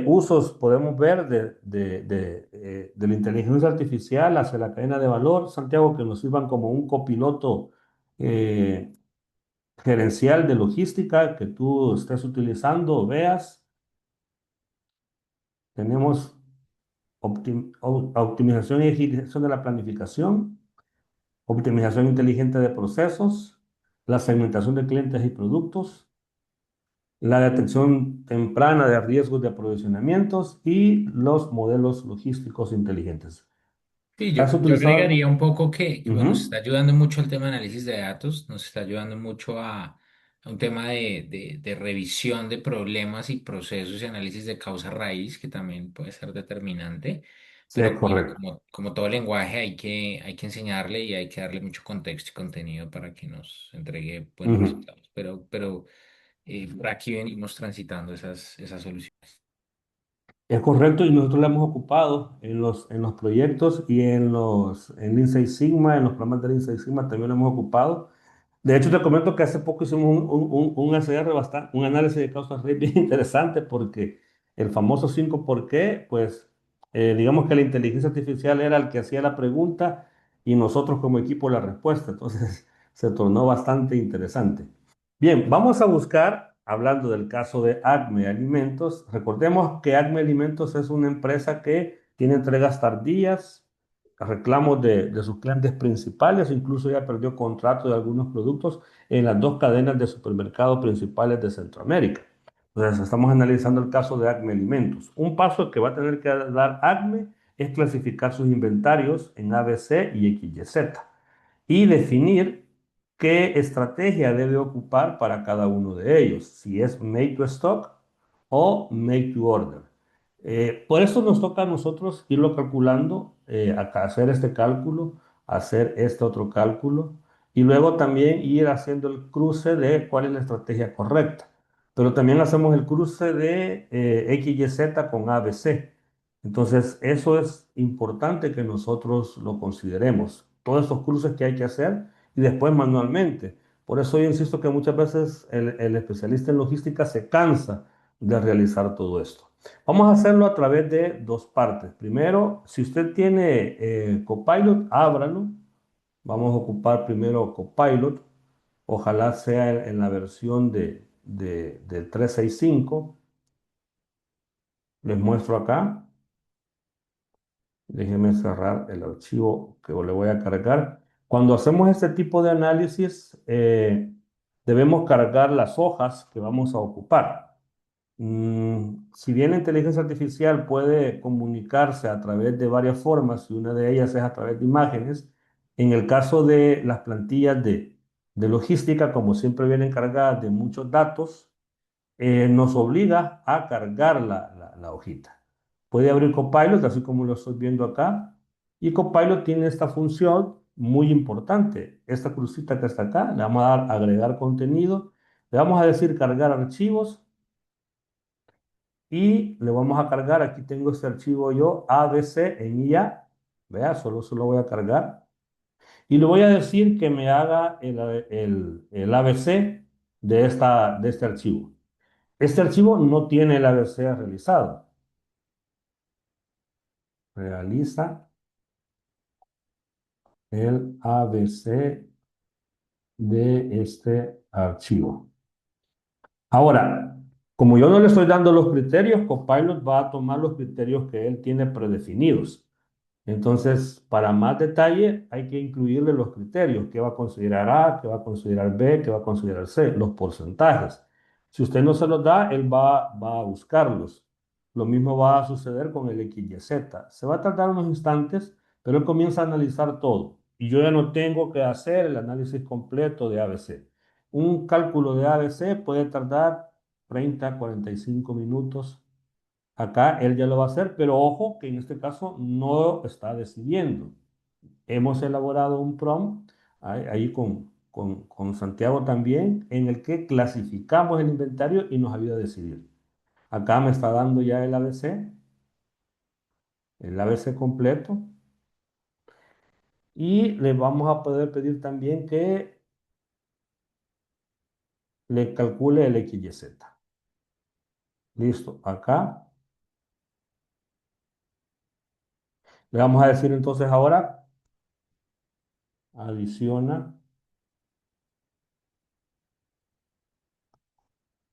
Speaker 1: usos podemos ver de la inteligencia artificial hacia la cadena de valor, Santiago, que nos sirvan como un copiloto eh, gerencial de logística que tú estés utilizando o veas? Tenemos optimización y agilización de la planificación, optimización inteligente de procesos, la segmentación de clientes y productos, la detección temprana de riesgos de aprovisionamientos y los modelos logísticos inteligentes.
Speaker 2: Sí, yo,
Speaker 1: ¿Has
Speaker 2: yo
Speaker 1: utilizado
Speaker 2: agregaría
Speaker 1: algo?
Speaker 2: un poco que, bueno, nos está
Speaker 1: Ujú.
Speaker 2: ayudando mucho el tema de análisis de datos, nos está ayudando mucho a un tema de revisión de problemas y procesos y análisis de causa raíz, que también puede ser determinante,
Speaker 1: Es
Speaker 2: pero claro,
Speaker 1: correcto.
Speaker 2: como todo lenguaje hay que enseñarle y hay que darle mucho contexto y contenido para que nos entregue buenos
Speaker 1: Ujú.
Speaker 2: resultados, pero por aquí venimos transitando esas soluciones.
Speaker 1: Es correcto y nosotros la hemos ocupado en los proyectos y en Lean Six Sigma, en los programas de Lean Six Sigma también lo hemos ocupado. De hecho, te comento que hace poco hicimos un SR bastante, un análisis de causas raíz bien interesante porque el famoso 5 por qué, pues digamos que la inteligencia artificial era el que hacía la pregunta y nosotros como equipo la respuesta. Entonces se tornó bastante interesante. Bien, vamos a buscar, hablando del caso de Acme Alimentos, recordemos que Acme Alimentos es una empresa que tiene entregas tardías, reclamos de sus clientes principales, incluso ya perdió contrato de algunos productos en las dos cadenas de supermercados principales de Centroamérica. Entonces, estamos analizando el caso de Acme Alimentos. Un paso que va a tener que dar Acme es clasificar sus inventarios en ABC y XYZ y definir qué estrategia debe ocupar para cada uno de ellos, si es make to stock o make to order. Por eso nos toca a nosotros irlo calculando, acá hacer este cálculo, hacer este otro cálculo y luego también ir haciendo el cruce de cuál es la estrategia correcta. Pero también hacemos el cruce de XYZ con ABC. Entonces, eso es importante que nosotros lo consideremos. Todos estos cruces que hay que hacer y después manualmente. Por eso yo insisto que muchas veces el especialista en logística se cansa de realizar todo esto. Vamos a hacerlo a través de dos partes. Primero, si usted tiene Copilot, ábralo. Vamos a ocupar primero Copilot. Ojalá sea en la versión del 365. Les muestro acá. Déjeme cerrar el archivo que le voy a cargar. Cuando hacemos este tipo de análisis, debemos cargar las hojas que vamos a ocupar. Si bien la inteligencia artificial puede comunicarse a través de varias formas y una de ellas es a través de imágenes, en el caso de las plantillas de logística, como siempre vienen cargadas de muchos datos, nos obliga a cargar la hojita. Puede abrir Copilot, así como lo estoy viendo acá, y Copilot tiene esta función muy importante. Esta crucita que está acá, le vamos a dar agregar contenido, le vamos a decir cargar archivos y le vamos a cargar, aquí tengo este archivo yo, ABC en IA, vea, solo se lo voy a cargar, y le voy a decir que me haga el ABC de este archivo. Este archivo no tiene el ABC realizado. Realiza el ABC de este archivo. Ahora, como yo no le estoy dando los criterios, Copilot va a tomar los criterios que él tiene predefinidos. Entonces, para más detalle, hay que incluirle los criterios, qué va a considerar A, qué va a considerar B, qué va a considerar C, los porcentajes. Si usted no se los da, él va a buscarlos. Lo mismo va a suceder con el XYZ. Se va a tardar unos instantes, pero él comienza a analizar todo. Y yo ya no tengo que hacer el análisis completo de ABC. Un cálculo de ABC puede tardar 30 a 45 minutos. Acá él ya lo va a hacer, pero ojo que en este caso no está decidiendo. Hemos elaborado un prompt ahí con Santiago también, en el que clasificamos el inventario y nos ayuda a decidir. Acá me está dando ya el ABC completo, y le vamos a poder pedir también que le calcule el XYZ. Listo, acá le vamos a decir entonces ahora, adiciona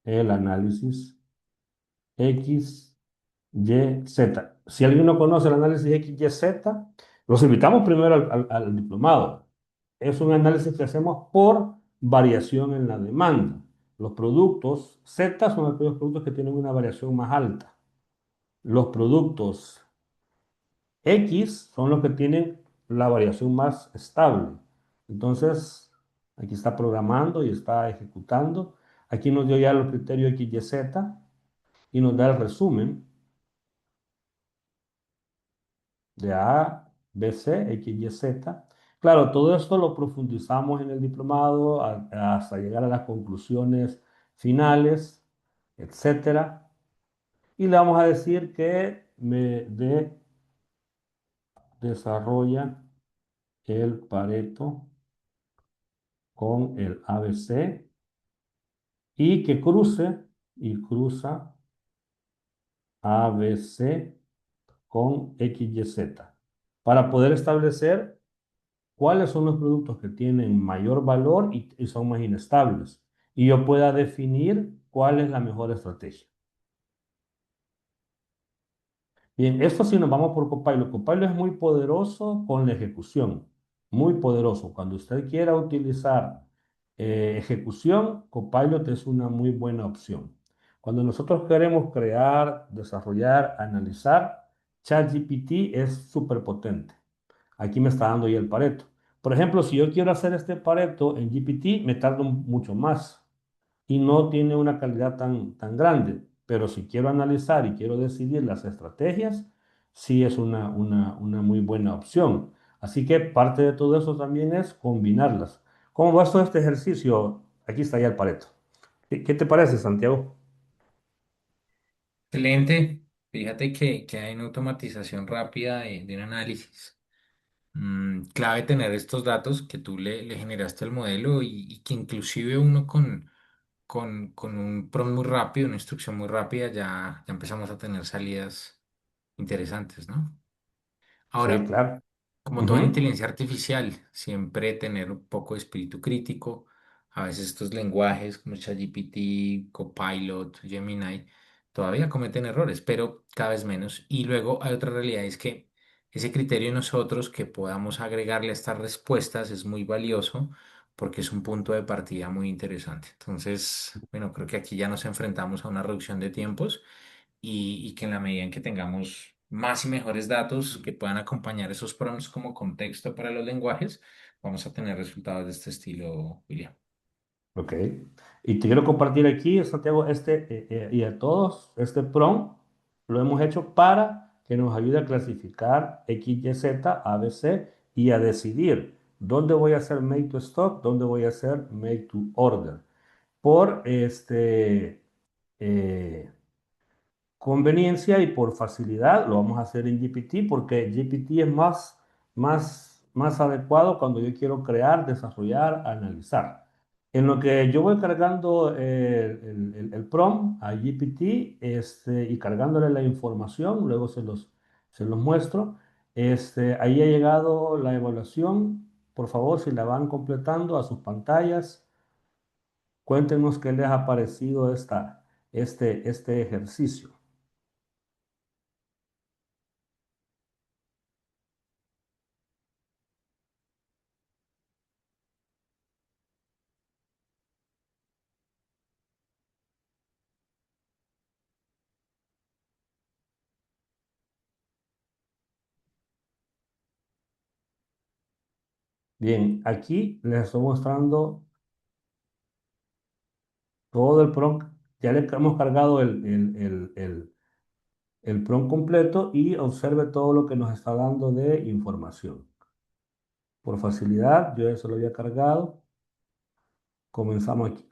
Speaker 1: el análisis X, Y, Z. Si alguien no conoce el análisis X, Y, Z, los invitamos primero al diplomado. Es un análisis que hacemos por variación en la demanda. Los productos Z son aquellos productos que tienen una variación más alta. Los productos X son los que tienen la variación más estable. Entonces, aquí está programando y está ejecutando. Aquí nos dio ya los criterios X, Y, Z y nos da el resumen de A, B, C, X, Y, Z. Claro, todo esto lo profundizamos en el diplomado hasta llegar a las conclusiones finales, etcétera. Y le vamos a decir que desarrolla el Pareto con el ABC y que cruza ABC con X, Y, Z para poder establecer cuáles son los productos que tienen mayor valor y son más inestables. Y yo pueda definir cuál es la mejor estrategia. Bien, esto sí nos vamos por Copilot. Copilot es muy poderoso con la ejecución, muy poderoso. Cuando usted quiera utilizar ejecución, Copilot es una muy buena opción. Cuando nosotros queremos crear, desarrollar, analizar, ChatGPT es súper potente. Aquí me está dando ya el Pareto. Por ejemplo, si yo quiero hacer este Pareto en GPT, me tardo mucho más y no tiene una calidad tan grande. Pero si quiero analizar y quiero decidir las estrategias, sí es una muy buena opción. Así que parte de todo eso también es combinarlas. ¿Cómo va todo este ejercicio? Aquí está ya el Pareto. ¿Qué te parece, Santiago?
Speaker 2: Excelente. Fíjate que hay una automatización rápida de un análisis. Clave tener estos datos que tú le generaste al modelo y que inclusive uno con un prompt muy rápido, una instrucción muy rápida, ya empezamos a tener salidas interesantes, ¿no?
Speaker 1: Sí,
Speaker 2: Ahora,
Speaker 1: claro.
Speaker 2: como toda
Speaker 1: Ujú.
Speaker 2: inteligencia artificial, siempre tener un poco de espíritu crítico. A veces estos lenguajes como ChatGPT, Copilot, Gemini, todavía cometen errores, pero cada vez menos. Y luego hay otra realidad, es que ese criterio de nosotros que podamos agregarle a estas respuestas es muy valioso porque es un punto de partida muy interesante. Entonces, bueno, creo que aquí ya nos enfrentamos a una reducción de tiempos y que en la medida en que tengamos más y mejores datos que puedan acompañar esos prompts como contexto para los lenguajes, vamos a tener resultados de este estilo, William.
Speaker 1: Ok. Y te quiero compartir aquí, Santiago, y a todos, este prompt lo hemos hecho para que nos ayude a clasificar X, Y, Z, A, B, C y a decidir dónde voy a hacer make to stock, dónde voy a hacer make to order. Por eh, conveniencia y por facilidad lo vamos a hacer en GPT porque GPT es más adecuado cuando yo quiero crear, desarrollar, analizar. En lo que yo voy cargando el prompt a GPT y cargándole la información, luego se los muestro. Ahí ha llegado la evaluación. Por favor, si la van completando a sus pantallas, cuéntenos qué les ha parecido este, este, ejercicio. 。 este ejercicio. 。 。 。 。 。 。 . 。 . 。 . 。 . 。 . 。 . 。 . 。 。 . 。 . 。 . 。 . 。 . 。 . 。 。 . 。 . 。 。 . 。 . 。 . . . . 。 . 。 este ejercicio. Bien, aquí les estoy mostrando todo el prompt. Ya le hemos cargado el prompt completo y observe todo lo que nos está dando de información. Por facilidad, yo ya se lo había cargado. Comenzamos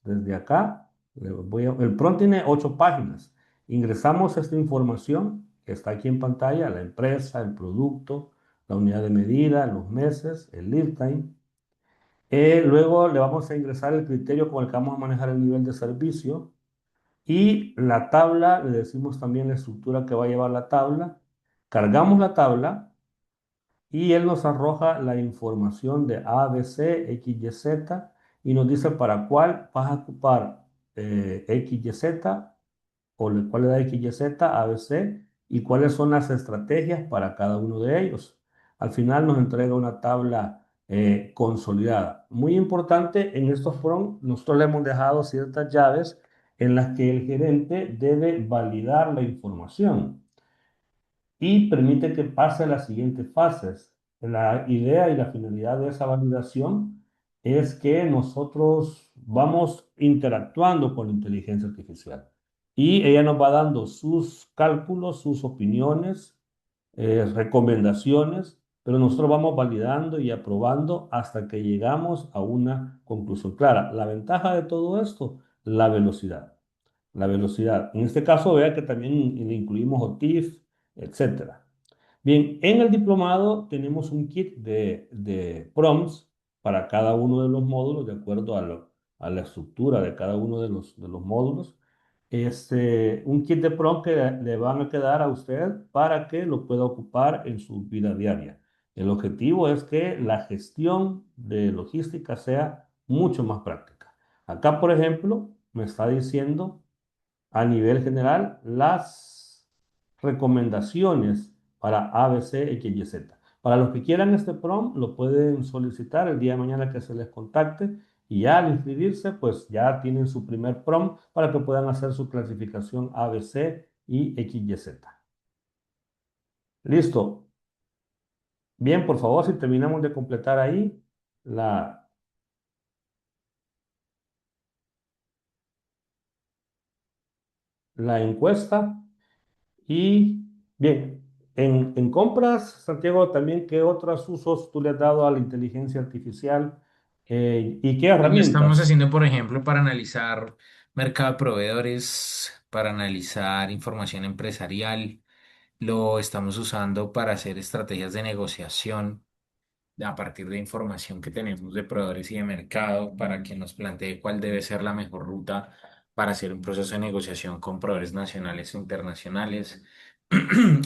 Speaker 1: desde acá. El prompt tiene 8 páginas. Ingresamos esta información que está aquí en pantalla, la empresa, el producto, la unidad de medida, los meses, el lead time. Luego le vamos a ingresar el criterio con el que vamos a manejar el nivel de servicio y la tabla, le decimos también la estructura que va a llevar la tabla. Cargamos la tabla y él nos arroja la información de A, B, C, X, Y, Z y nos dice para cuál vas a ocupar X, Y, Z o cuál le da X, Y, Z, A, B, C y cuáles son las estrategias para cada uno de ellos. Al final nos entrega una tabla consolidada. Muy importante, en estos prompts nosotros le hemos dejado ciertas llaves en las que el gerente debe validar la información y permite que pase a las siguientes fases. La idea y la finalidad de esa validación es que nosotros vamos interactuando con la inteligencia artificial y ella nos va dando sus cálculos, sus opiniones, recomendaciones, pero nosotros vamos validando y aprobando hasta que llegamos a una conclusión clara. La ventaja de todo esto, la velocidad. La velocidad. En este caso, vea que también le incluimos OTIF, etcétera. Bien, en el diplomado tenemos un kit de prompts para cada uno de los módulos, de acuerdo a la estructura de cada uno de los módulos. Un kit de prompts que le van a quedar a usted para que lo pueda ocupar en su vida diaria. El objetivo es que la gestión de logística sea mucho más práctica. Acá, por ejemplo, me está diciendo a nivel general las recomendaciones para A, B, C, X, Y, Z. Para los que quieran este prompt, lo pueden solicitar el día de mañana que se les contacte y ya al inscribirse, pues ya tienen su primer prompt para que puedan hacer su clasificación A, B, C y X, Y, Z. Listo. Bien, por favor, si terminamos de completar ahí la, la encuesta. Y bien, en compras, Santiago, también, ¿qué otros usos tú le has dado a la inteligencia artificial y qué
Speaker 2: Pues lo estamos
Speaker 1: herramientas?
Speaker 2: haciendo, por ejemplo, para analizar mercado de proveedores, para analizar información empresarial. Lo estamos usando para hacer estrategias de negociación a partir de información que tenemos de proveedores y de mercado para que nos plantee cuál debe ser la mejor ruta para hacer un proceso de negociación con proveedores nacionales e internacionales.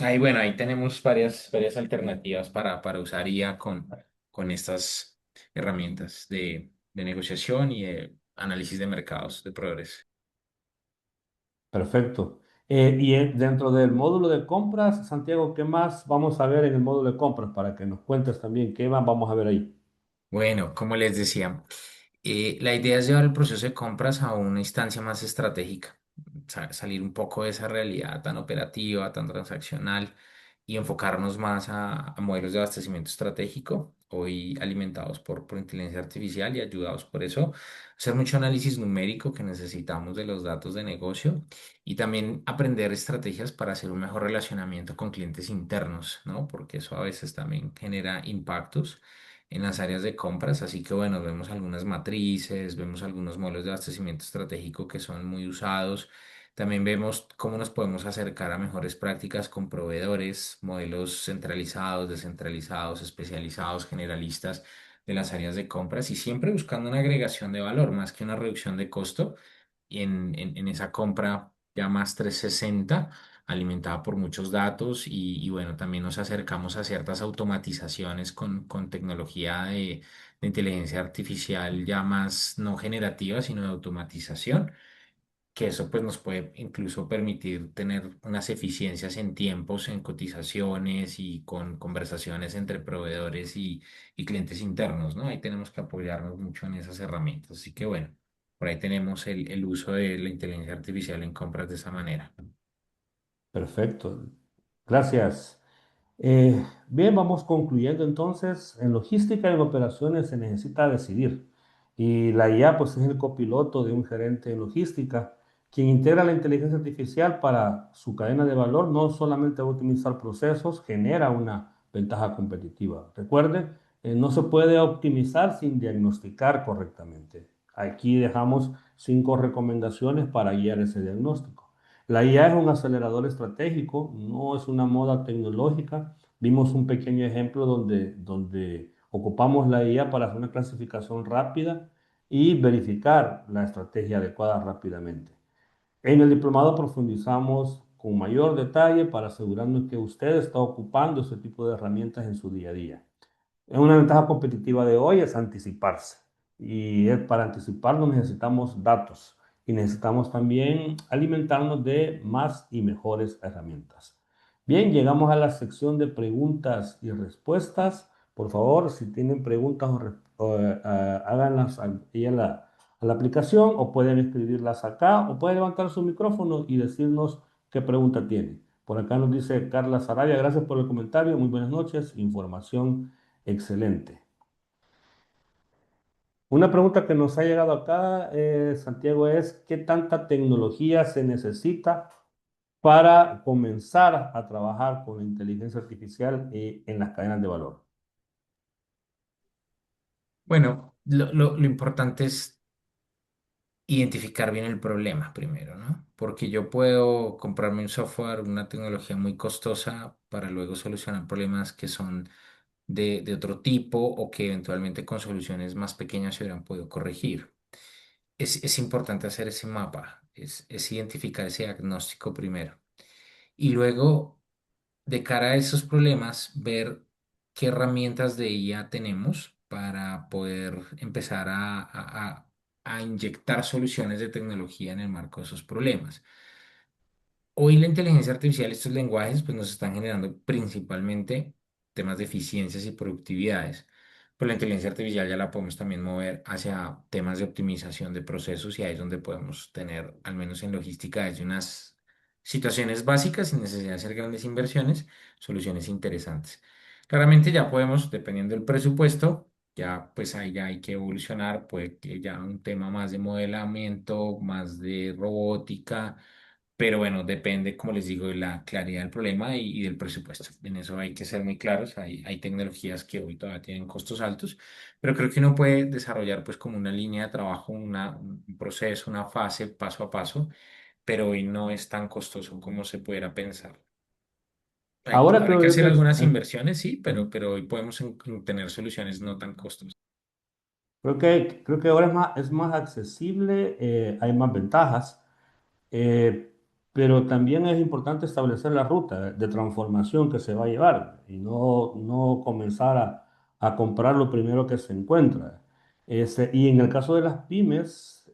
Speaker 2: Ahí, bueno, ahí tenemos varias alternativas para usar IA con estas herramientas de negociación y de análisis de mercados de proveedores.
Speaker 1: Perfecto. Dentro del módulo de compras, Santiago, ¿qué más vamos a ver en el módulo de compras para que nos cuentes también qué más vamos a ver ahí?
Speaker 2: Bueno, como les decía, la idea es llevar el proceso de compras a una instancia más estratégica, salir un poco de esa realidad tan operativa, tan transaccional y enfocarnos más a modelos de abastecimiento estratégico, hoy alimentados por inteligencia artificial y ayudados por eso, hacer mucho análisis numérico que necesitamos de los datos de negocio y también aprender estrategias para hacer un mejor relacionamiento con clientes internos, ¿no? Porque eso a veces también genera impactos en las áreas de compras. Así que bueno, vemos algunas matrices, vemos algunos modelos de abastecimiento estratégico que son muy usados. También vemos cómo nos podemos acercar a mejores prácticas con proveedores, modelos centralizados, descentralizados, especializados, generalistas de las áreas de compras y siempre buscando una agregación de valor más que una reducción de costo y en esa compra ya más 360 alimentada por muchos datos y bueno, también nos acercamos a ciertas automatizaciones con tecnología de inteligencia artificial ya más no generativa, sino de automatización, que eso pues nos puede incluso permitir tener unas eficiencias en tiempos, en cotizaciones y con conversaciones entre proveedores y clientes internos, ¿no? Ahí tenemos que apoyarnos mucho en esas herramientas. Así que bueno, por ahí tenemos el uso de la inteligencia artificial en compras de esa manera.
Speaker 1: Perfecto. Gracias. Bien, vamos concluyendo entonces. En logística y en operaciones se necesita decidir. Y la IA pues es el copiloto de un gerente en logística, quien integra la inteligencia artificial para su cadena de valor. No solamente va a optimizar procesos, genera una ventaja competitiva. Recuerden, no se puede optimizar sin diagnosticar correctamente. Aquí dejamos 5 recomendaciones para guiar ese diagnóstico. La IA es un acelerador estratégico, no es una moda tecnológica. Vimos un pequeño ejemplo donde ocupamos la IA para hacer una clasificación rápida y verificar la estrategia adecuada rápidamente. En el diplomado profundizamos con mayor detalle para asegurarnos que usted está ocupando ese tipo de herramientas en su día a día. Una ventaja competitiva de hoy es anticiparse. Para anticiparnos necesitamos datos y necesitamos también alimentarnos de más y mejores herramientas. Bien, llegamos a la sección de preguntas y respuestas. Por favor, si tienen preguntas háganlas ahí a la aplicación o pueden escribirlas acá o pueden levantar su micrófono y decirnos qué pregunta tienen. Por acá nos dice Carla Sarabia, gracias por el comentario, muy buenas noches, información excelente. Una pregunta que nos ha llegado acá, Santiago, es ¿qué tanta tecnología se necesita para comenzar a trabajar con la inteligencia artificial en las cadenas de valor?
Speaker 2: Bueno, lo importante es identificar bien el problema primero, ¿no? Porque yo puedo comprarme un software, una tecnología muy costosa para luego solucionar problemas que son de otro tipo o que eventualmente con soluciones más pequeñas se hubieran podido corregir. Es importante hacer ese mapa, es identificar ese diagnóstico primero. Y luego, de cara a esos problemas, ver qué herramientas de IA tenemos para poder empezar a inyectar soluciones de tecnología en el marco de esos problemas. Hoy la inteligencia artificial, estos lenguajes, pues nos están generando principalmente temas de eficiencias y productividades. Pero la inteligencia artificial ya la podemos también mover hacia temas de optimización de procesos y ahí es donde podemos tener, al menos en logística, desde unas situaciones básicas sin necesidad de hacer grandes inversiones, soluciones interesantes. Claramente ya podemos, dependiendo del presupuesto, ya pues ahí ya hay que evolucionar, puede que ya un tema más de modelamiento, más de robótica, pero bueno, depende, como les digo, de la claridad del problema y del presupuesto. En eso hay que ser muy claros. Hay tecnologías que hoy todavía tienen costos altos, pero creo que uno puede desarrollar pues como una línea de trabajo, un proceso, una fase paso a paso, pero hoy no es tan costoso como se pudiera pensar.
Speaker 1: Ahora
Speaker 2: Habrá que
Speaker 1: creo yo
Speaker 2: hacer
Speaker 1: que
Speaker 2: algunas inversiones, sí, pero hoy podemos tener soluciones no tan costosas.
Speaker 1: creo que ahora es más accesible, hay más ventajas. Eh, pero también es importante establecer la ruta de transformación que se va a llevar y no comenzar a comprar lo primero que se encuentra. Y en el caso de las pymes,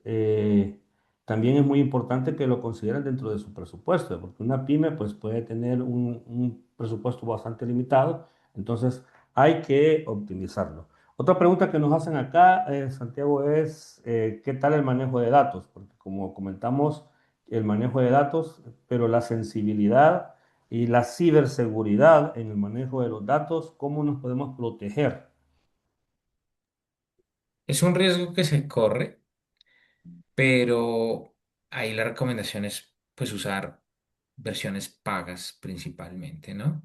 Speaker 1: también es muy importante que lo consideren dentro de su presupuesto, porque una pyme pues, puede tener un presupuesto bastante limitado, entonces hay que optimizarlo. Otra pregunta que nos hacen acá, Santiago, es ¿qué tal el manejo de datos? Porque como comentamos, el manejo de datos, pero la sensibilidad y la ciberseguridad en el manejo de los datos, ¿cómo nos podemos proteger?
Speaker 2: Es un riesgo que se corre, pero ahí la recomendación es pues usar versiones pagas principalmente, ¿no?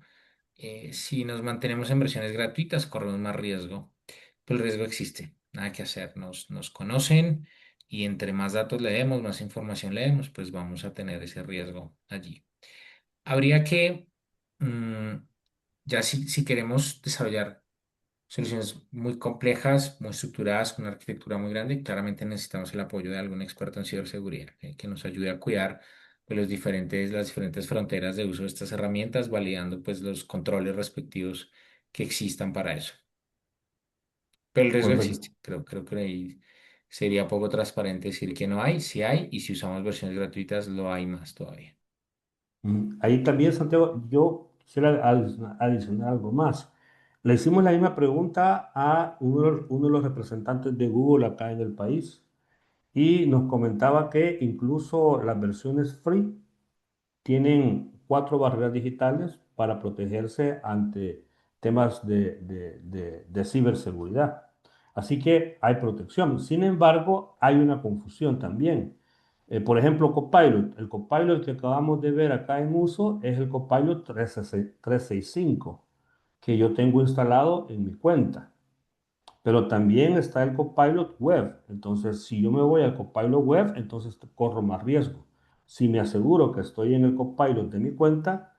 Speaker 2: Si nos mantenemos en versiones gratuitas, corremos más riesgo, pero el riesgo existe, nada que hacer, nos conocen y entre más datos le demos, más información le demos, pues vamos a tener ese riesgo allí. Habría que, mm, ya si queremos desarrollar soluciones muy complejas, muy estructuradas, con una arquitectura muy grande, claramente necesitamos el apoyo de algún experto en ciberseguridad, que nos ayude a cuidar pues, las diferentes fronteras de uso de estas herramientas, validando pues los controles respectivos que existan para eso. Pero el riesgo
Speaker 1: Correcto.
Speaker 2: existe. Creo que ahí sería poco transparente decir que no hay, si hay, y si usamos versiones gratuitas, lo hay más todavía.
Speaker 1: Ahí también, Santiago, yo quisiera adicionar algo más. Le hicimos la misma pregunta a uno de los representantes de Google acá en el país y nos comentaba que incluso las versiones free tienen 4 barreras digitales para protegerse ante temas de ciberseguridad. Así que hay protección. Sin embargo, hay una confusión también. Por ejemplo, Copilot. El Copilot que acabamos de ver acá en uso es el Copilot 365 que yo tengo instalado en mi cuenta. Pero también está el Copilot Web. Entonces, si yo me voy al Copilot Web, entonces corro más riesgo. Si me aseguro que estoy en el Copilot de mi cuenta,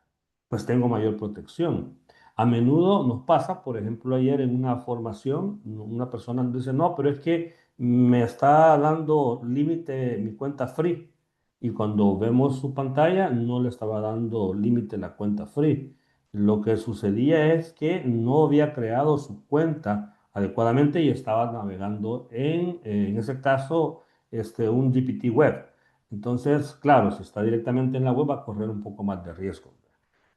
Speaker 1: pues tengo mayor protección. A menudo nos pasa, por ejemplo, ayer en una formación, una persona nos dice, no, pero es que me está dando límite mi cuenta free. Y cuando vemos su pantalla, no le estaba dando límite la cuenta free. Lo que sucedía es que no había creado su cuenta adecuadamente y estaba navegando en ese caso, un GPT web. Entonces, claro, si está directamente en la web va a correr un poco más de riesgo.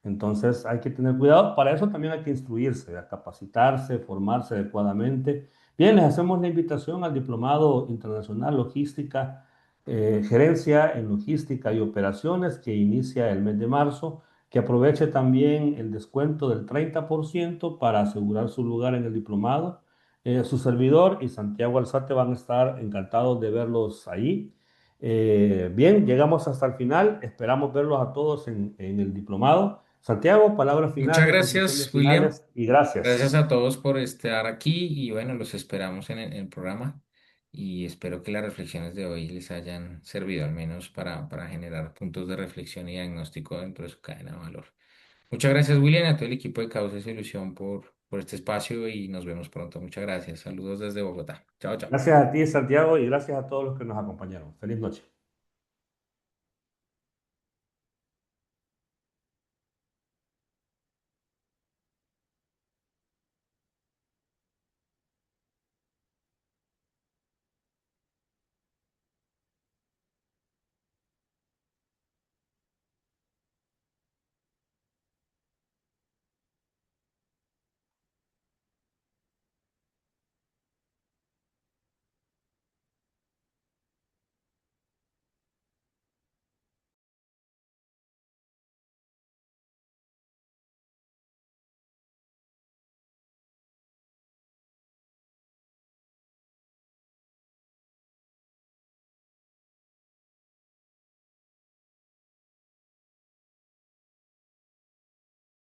Speaker 1: Entonces hay que tener cuidado. Para eso también hay que instruirse, a capacitarse, formarse adecuadamente. Bien, les hacemos la invitación al Diplomado Internacional Logística, Gerencia en Logística y Operaciones que inicia el mes de marzo. Que aproveche también el descuento del 30% para asegurar su lugar en el diplomado. Su servidor y Santiago Alzate van a estar encantados de verlos ahí. Bien, llegamos hasta el final. Esperamos verlos a todos en el diplomado. Santiago, palabras
Speaker 2: Muchas
Speaker 1: finales,
Speaker 2: gracias,
Speaker 1: conclusiones
Speaker 2: William.
Speaker 1: finales y
Speaker 2: Gracias
Speaker 1: gracias.
Speaker 2: a todos por estar aquí y bueno, los esperamos en el programa y espero que las reflexiones de hoy les hayan servido al menos para generar puntos de reflexión y diagnóstico dentro de su cadena de valor. Muchas gracias, William, a todo el equipo de Causa y Solución por este espacio y nos vemos pronto. Muchas gracias. Saludos desde Bogotá. Chao, chao.
Speaker 1: Gracias a ti, Santiago, y gracias a todos los que nos acompañaron. Feliz noche.